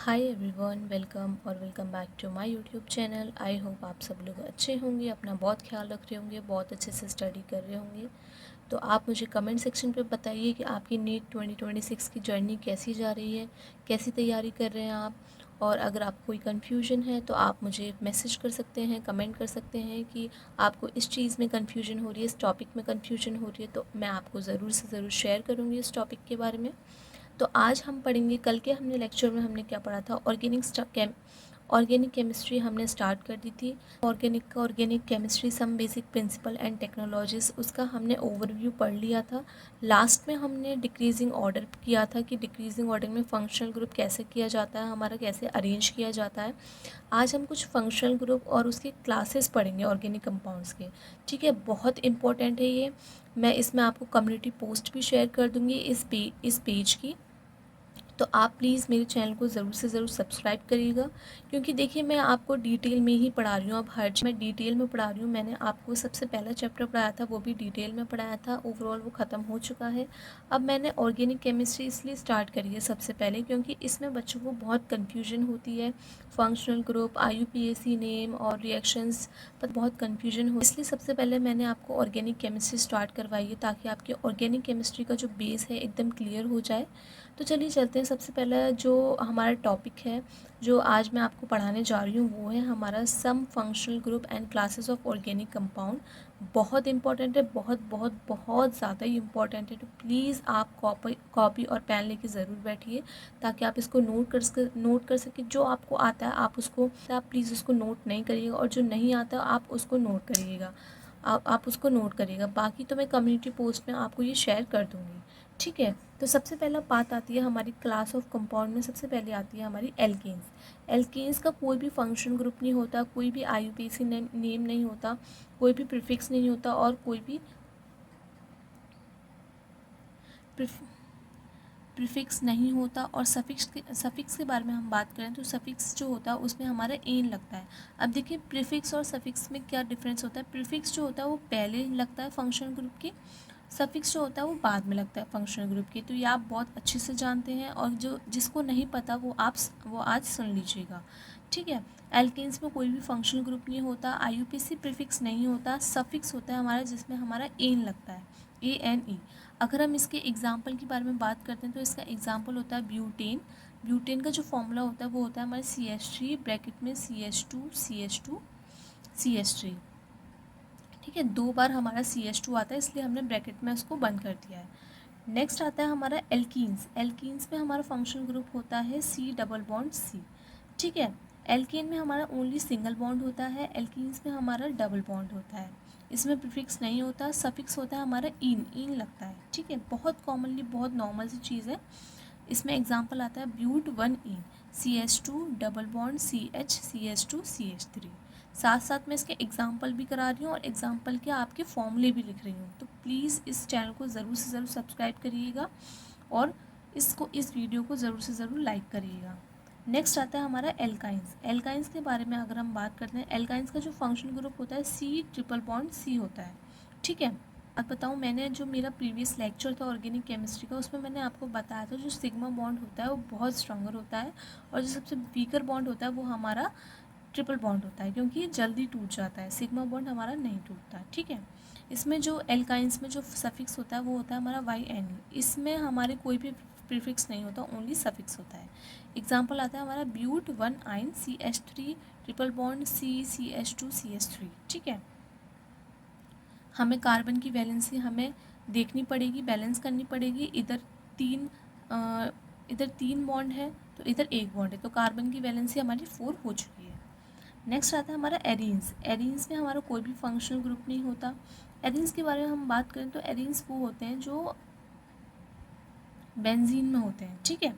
हाय everyone, welcome और welcome back to my YouTube channel. I hope आप सब लोग अच्छे होंगे, अपना बहुत ख्याल रख रहे होंगे, बहुत अच्छे से स्टडी कर रहे होंगे। तो आप मुझे कमेंट सेक्शन पे बताइए कि आपकी नीट 2026 की जर्नी कैसी जा रही है, कैसी तैयारी कर रहे हैं आप। और अगर आपको कोई कन्फ्यूजन है तो आप मुझे मैसेज कर सकते हैं, कमेंट कर सकते हैं कि आपको इस चीज़ में कन्फ्यूजन हो रही है, इस टॉपिक में कन्फ्यूजन हो रही है, तो मैं आपको ज़रूर से ज़रूर शेयर करूँगी इस टॉपिक के बारे में। तो आज हम पढ़ेंगे, कल के हमने लेक्चर में हमने क्या पढ़ा था, ऑर्गेनिक केमिस्ट्री हमने स्टार्ट कर दी थी। Organic chemistry some basic principle and technologies, उसका हमने ओवरव्यू पढ़ लिया था। लास्ट में हमने डिक्रीजिंग ऑर्डर किया था कि डिक्रीजिंग ऑर्डर में फंक्शनल ग्रुप कैसे किया जाता है, हमारा कैसे अरेंज किया जाता है। आज हम कुछ फंक्शनल ग्रुप और उसके क्लासेस पढ़ेंगे ऑर्गेनिक कंपाउंड्स के। ठीक है, बहुत इंपॉर्टेंट है ये। मैं इसमें आपको कम्युनिटी पोस्ट भी शेयर कर दूँगी इस पेज की। तो आप प्लीज़ मेरे चैनल को ज़रूर से ज़रूर सब्सक्राइब करिएगा, क्योंकि देखिए मैं आपको डिटेल में ही पढ़ा रही हूँ। अब हर चीज़ मैं डिटेल में पढ़ा रही हूँ। मैंने आपको सबसे पहला चैप्टर पढ़ाया था, वो भी डिटेल में पढ़ाया था। ओवरऑल वो ख़त्म हो चुका है। अब मैंने ऑर्गेनिक केमिस्ट्री इसलिए स्टार्ट करी है सबसे पहले, क्योंकि इसमें बच्चों को बहुत कन्फ्यूजन होती है। फंक्शनल ग्रुप, IUPAC नेम और रिएक्शंस पर बहुत कन्फ्यूजन हो, इसलिए सबसे पहले मैंने आपको ऑर्गेनिक केमिस्ट्री स्टार्ट करवाई है, ताकि आपके ऑर्गेनिक केमिस्ट्री का जो बेस है एकदम क्लियर हो जाए। तो चलिए चलते हैं। सबसे पहला जो हमारा टॉपिक है, जो आज मैं आपको पढ़ाने जा रही हूँ, वो है हमारा some functional group and classes of organic compound. बहुत इंपॉर्टेंट है, बहुत बहुत बहुत ज़्यादा ही इंपॉर्टेंट है। तो प्लीज़ आप कॉपी और पेन लेके ज़रूर बैठिए, ताकि आप इसको नोट कर सकें। जो आपको आता है आप प्लीज़ उसको नोट नहीं करिएगा, और जो नहीं आता आप उसको नोट करिएगा। आप उसको नोट करिएगा। बाकी तो मैं कम्युनिटी पोस्ट में आपको ये शेयर कर दूँगी। ठीक है, तो सबसे पहला बात आती है हमारी क्लास ऑफ कंपाउंड में। सबसे पहले आती है हमारी एल्केन्स। एल्केन्स का कोई भी फंक्शन ग्रुप नहीं होता, कोई भी IUPAC नेम नहीं होता, कोई भी प्रीफिक्स नहीं होता, और कोई भी प्रीफिक्स नहीं होता। और सफिक्स के बारे में हम बात करें तो सफिक्स जो होता है उसमें हमारा एन लगता है। अब देखिए प्रीफिक्स और सफिक्स में क्या डिफरेंस होता है। प्रीफिक्स जो होता है वो पहले लगता है फंक्शन ग्रुप के, सफिक्स जो होता है वो बाद में लगता है फंक्शनल ग्रुप के। तो ये आप बहुत अच्छे से जानते हैं, और जो जिसको नहीं पता वो आज सुन लीजिएगा। ठीक है, एल्केन्स में कोई भी फंक्शनल ग्रुप नहीं होता, IUPAC प्रीफिक्स नहीं होता, सफिक्स होता है हमारा, जिसमें हमारा एन लगता है, ANE। अगर हम इसके एग्जाम्पल के बारे में बात करते हैं तो इसका एग्जाम्पल होता है ब्यूटेन। ब्यूटेन का जो फॉर्मूला होता है वो होता है हमारे CH3 ब्रैकेट में CH2 ठीक है, 2 बार हमारा CH2 आता है, इसलिए हमने ब्रैकेट में उसको बंद कर दिया है। नेक्स्ट आता है हमारा एल्कीन्स। एल्कीन्स में हमारा फंक्शनल ग्रुप होता है C+C। ठीक है, एल्कीन में हमारा ओनली सिंगल बॉन्ड होता है, एल्कीन्स में हमारा डबल बॉन्ड होता है। इसमें प्रीफिक्स नहीं होता, सफिक्स होता है हमारा इन लगता है। ठीक है, बहुत कॉमनली बहुत नॉर्मल सी चीज़ है। इसमें एग्जाम्पल आता है ब्यूट 1 इन, CH2 डबल बॉन्ड CH2CH3। साथ साथ मैं इसके एग्जाम्पल भी करा रही हूँ, और एग्जाम्पल के आपके फॉर्मूले भी लिख रही हूँ। तो प्लीज़ इस चैनल को ज़रूर से ज़रूर सब्सक्राइब करिएगा, और इस वीडियो को ज़रूर से ज़रूर लाइक करिएगा। नेक्स्ट आता है हमारा एल्काइंस। एल्काइंस के बारे में अगर हम बात करते हैं, एल्काइंस का जो फंक्शन ग्रुप होता है C+C होता है। ठीक है, अब बताऊँ, मैंने जो मेरा प्रीवियस लेक्चर था ऑर्गेनिक केमिस्ट्री का, उसमें मैंने आपको बताया था जो सिग्मा बॉन्ड होता है वो बहुत स्ट्रॉन्गर होता है, और जो सबसे वीकर बॉन्ड होता है वो हमारा ट्रिपल बॉन्ड होता है, क्योंकि ये जल्दी टूट जाता है। सिग्मा बॉन्ड हमारा नहीं टूटता। ठीक है, इसमें जो एल्काइंस में जो सफिक्स होता है वो होता है हमारा YNE। इसमें हमारे कोई भी प्रीफिक्स नहीं होता, ओनली सफिक्स होता है। एग्जाम्पल आता है हमारा ब्यूट 1 आइन CH3 ट्रिपल बॉन्ड CH2CH3। ठीक है, हमें कार्बन की वैलेंसी हमें देखनी पड़ेगी, बैलेंस करनी पड़ेगी। इधर तीन बॉन्ड है तो इधर एक बॉन्ड है, तो कार्बन की वैलेंसी हमारी 4 हो चुकी है। नेक्स्ट आता है हमारा एरीन्स। एरीन्स में हमारा कोई भी फंक्शनल ग्रुप नहीं होता। एरीन्स के बारे में हम बात करें तो एरीन्स वो होते हैं जो बेंजीन में होते हैं। ठीक है,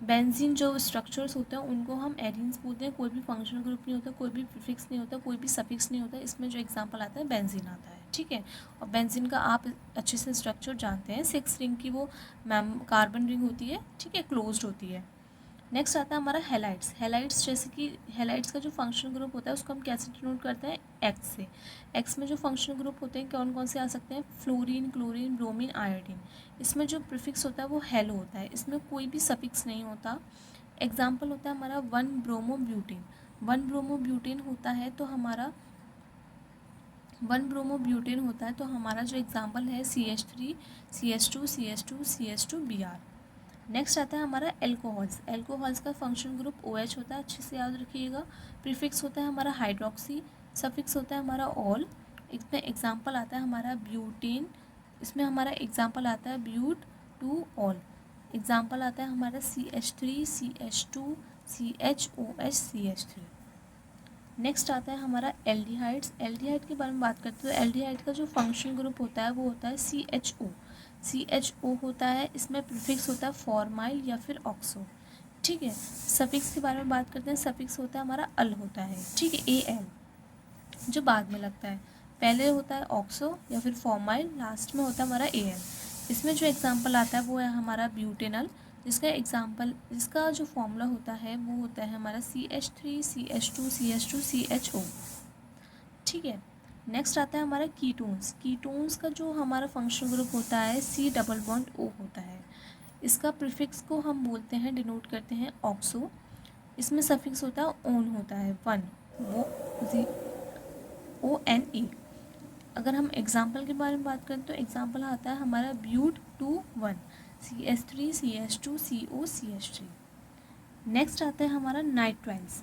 बेंजीन जो स्ट्रक्चर्स होते हैं उनको हम एरीन्स बोलते हैं। कोई भी फंक्शनल ग्रुप नहीं होता, कोई भी प्रीफिक्स नहीं होता, कोई भी सफिक्स नहीं होता। इसमें जो एग्जांपल आता है बेंजीन आता है। ठीक है, और बेंजीन का आप अच्छे से स्ट्रक्चर जानते हैं, 6 रिंग की वो कार्बन रिंग होती है। ठीक है, क्लोज्ड होती है। नेक्स्ट आता है हमारा हेलाइट्स। हेलाइट्स जैसे कि हेलाइट्स का जो फंक्शनल ग्रुप होता है उसको हम कैसे डिनोट करते हैं, एक्स से। एक्स में जो फंक्शनल ग्रुप होते हैं कौन कौन से आ सकते हैं, फ्लोरीन, क्लोरीन, ब्रोमीन, आयोडीन। इसमें जो प्रीफिक्स होता है वो हेलो होता है, इसमें कोई भी सफिक्स नहीं होता। एग्जाम्पल होता है हमारा 1 ब्रोमोब्यूटेन। 1 ब्रोमोब्यूटेन होता है तो हमारा 1 ब्रोमोब्यूटेन होता है तो हमारा जो एग्जाम्पल है CH3 CH2 CH2 CH2Br। Next आता है हमारा एल्कोहल्स। एल्कोहल्स का फंक्शन ग्रुप OH होता है, अच्छे से याद रखिएगा। प्रीफिक्स होता है हमारा हाइड्रोक्सी, सफिक्स होता है हमारा ऑल। इसमें एग्जाम्पल आता है हमारा ब्यूटेन, इसमें हमारा एग्जाम्पल आता है ब्यूट टू ऑल। एग्जाम्पल आता है हमारा CH3 CH2 CHOH CH3। Next आता है हमारा एल्डिहाइड्स। एल्डिहाइड के बारे में बात करते हैं तो एल्डिहाइड का जो फंक्शन ग्रुप होता है वो होता है CHO। CHO होता है, इसमें प्रीफिक्स होता है फॉर्माइल या फिर ऑक्सो। ठीक है। सफिक्स के बारे में बात करते हैं, सफिक्स होता है हमारा अल होता है, ठीक है, AL, जो बाद में लगता है। पहले होता है ऑक्सो या फिर फॉर्माइल, लास्ट में होता है हमारा AL। इसमें जो एग्जाम्पल आता है वो है हमारा ब्यूटेनल, जिसका जो फॉर्मूला होता है वो होता है हमारा CH3 CH2 CH2 CHO। ठीक है। नेक्स्ट आता है हमारा कीटोन्स। कीटोन्स का जो हमारा फंक्शनल ग्रुप होता है C डबल बॉन्ड O होता है। इसका प्रीफिक्स को हम बोलते हैं, डिनोट करते हैं ऑक्सो। इसमें सफिक्स होता है ओन होता है 1, वो ONE। अगर हम एग्जाम्पल के बारे में बात करें तो एग्जाम्पल आता है हमारा ब्यूट 2,1 CH3 CH2 CO CH3। Next आता है हमारा नाइट्राइल्स।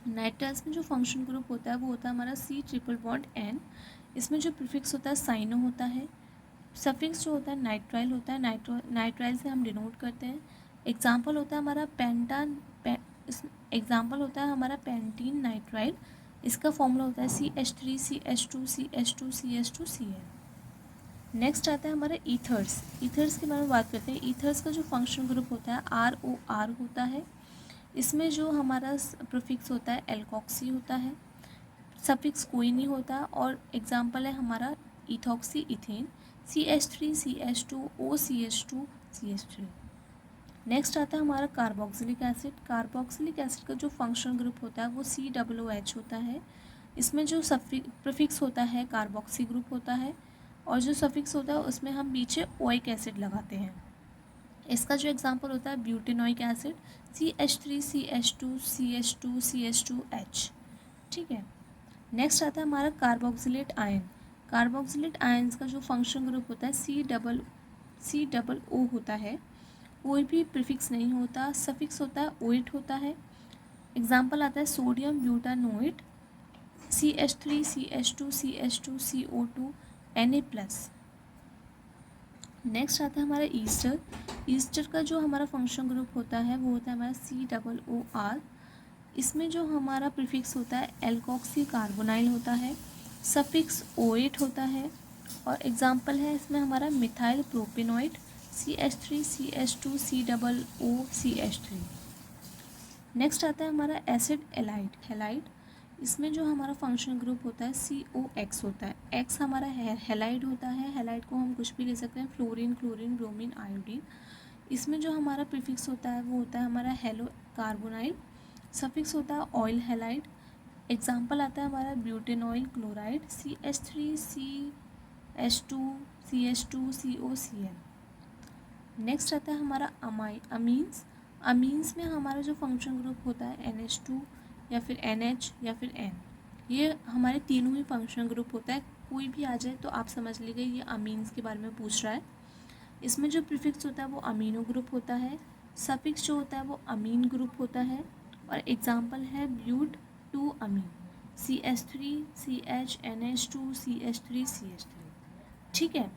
नाइट्राइल्स में जो फंक्शन ग्रुप होता है वो होता है हमारा C ट्रिपल बॉन्ड N। इसमें जो प्रीफिक्स होता है साइनो होता है। सफिक्स जो होता है नाइट्राइल होता है, नाइट्राइल से हम डिनोट करते हैं। एग्जाम्पल होता है हमारा एग्जाम्पल होता है हमारा पेंटीन नाइट्राइल। इसका फॉर्मूला होता है CH3 CH2 CH2 CH2 Cl। Next आता है हमारा ईथर्स। ईथर्स के बारे में बात करते हैं। ईथर्स का जो फंक्शन ग्रुप होता है ROR होता है। इसमें जो हमारा प्रीफिक्स होता है एल्कोक्सी होता है, सफिक्स कोई नहीं होता, और एग्जाम्पल है हमारा ethoxy ethane CH3 CH2 OCH2 CH3। Next आता है हमारा कार्बोक्सिलिक एसिड। कार्बोक्सिलिक एसिड का जो फंक्शनल ग्रुप होता है वो COOH होता है। इसमें जो प्रीफिक्स होता है कार्बोक्सी ग्रुप होता है, और जो सफिक्स होता है उसमें हम पीछे ओइक एसिड लगाते हैं। इसका जो एग्जांपल होता है butanoic acid CH3 CH2 CH2 CH2H। ठीक है। नेक्स्ट आता है हमारा कार्बोक्सिलेट आयन। कार्बोक्सिलेट आयन्स का जो फंक्शन ग्रुप होता है C डबल O होता है। कोई भी प्रीफिक्स नहीं होता, सफिक्स होता है ओइट होता है। एग्जाम्पल आता है sodium ब्यूटानोइट CH3 CH2 CH2 CO2 Na+। Next आता है हमारा ईस्टर। ईस्टर का जो हमारा फंक्शन ग्रुप होता है वो होता है हमारा COOR। इसमें जो हमारा प्रीफिक्स होता है एल्कोक्सी कार्बोनाइल होता है, सफिक्स O8 होता है, और एग्जाम्पल है इसमें हमारा methyl प्रोपेनोइट CH3 CH2 COO CH3। Next आता है हमारा एसिड एलाइड हैलाइड। इसमें जो हमारा फंक्शन ग्रुप होता है COX होता है। एक्स हमारा हैलाइड होता है, हैलाइड को हम कुछ भी ले सकते हैं, फ्लोरीन क्लोरीन ब्रोमीन आयोडीन। इसमें जो हमारा प्रीफिक्स होता है वो होता है हमारा हेलो कार्बोनाइल, सफिक्स होता है ऑयल हैलाइड। एग्जाम्पल आता है हमारा ब्यूटेनॉइल chloride CH3 CH2 CH2 COCl। Next आता है हमारा अमीन्स। अमीन्स में हमारा जो फंक्शन ग्रुप होता है NH2 या फिर NH या फिर N। ये हमारे तीनों ही फंक्शन ग्रुप होता है, कोई भी आ जाए तो आप समझ लीजिए ये अमीन्स के बारे में पूछ रहा है। इसमें जो प्रीफिक्स होता है वो अमीनो ग्रुप होता है, सफिक्स जो होता है वो अमीन ग्रुप होता है, और एग्जाम्पल है ब्यूट 2 अमीन CH3 CH NH2 CH3 CH3। ठीक है।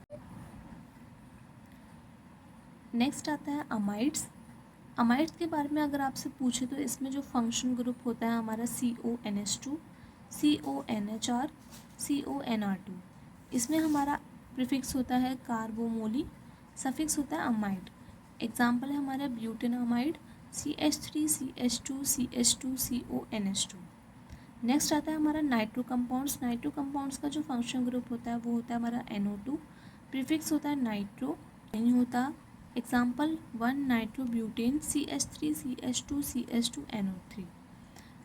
नेक्स्ट आता है अमाइड्स। अमाइड्स के बारे में अगर आपसे पूछे तो इसमें जो फंक्शन ग्रुप होता है हमारा CONH2 CONHR CONR2। इसमें हमारा प्रीफिक्स होता है कार्बोमोली, सफिक्स होता है अमाइड। एग्जाम्पल है हमारा butanamide CH3 CH2 CH2 CONH2। Next आता है हमारा नाइट्रो कंपाउंड्स। नाइट्रो कंपाउंड्स का जो फंक्शन ग्रुप होता है वो होता है हमारा NO2, प्रीफिक्स होता है नाइट्रो, नहीं होता। Example 1 नाइट्रोब्यूटेन CH3 CH2 CH2 NO3।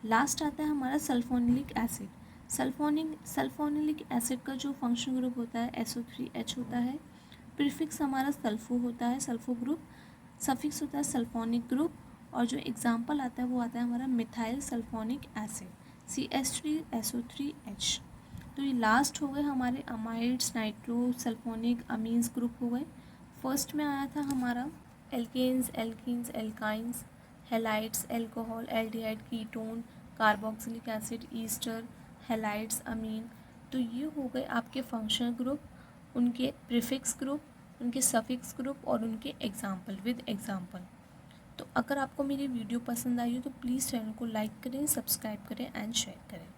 Last आता है हमारा सल्फोनिलिक एसिड। सल्फोनिलिक एसिड का जो फंक्शन ग्रुप होता है SO3H होता है, प्रीफिक्स हमारा सल्फो होता है, सल्फो ग्रुप, सफिक्स होता है सल्फोनिक ग्रुप, और जो एग्जाम्पल आता है वो आता है हमारा मिथाइल सल्फोनिक एसिड CH3SO3H। तो ये लास्ट हो गए हमारे amides, nitro sulphonic amines group हो गए। फर्स्ट में आया था हमारा alkanes, alkenes, alkynes, halides, alcohol, aldehyde, ketone, carboxylic acid, ester, halides, amine. तो ये हो गए आपके फंक्शनल ग्रुप, उनके प्रीफिक्स ग्रुप, उनके सफिक्स ग्रुप और उनके एग्जाम्पल विद एग्जाम्पल। तो अगर आपको मेरी वीडियो पसंद आई हो तो प्लीज़ चैनल को लाइक करें, सब्सक्राइब करें एंड शेयर करें।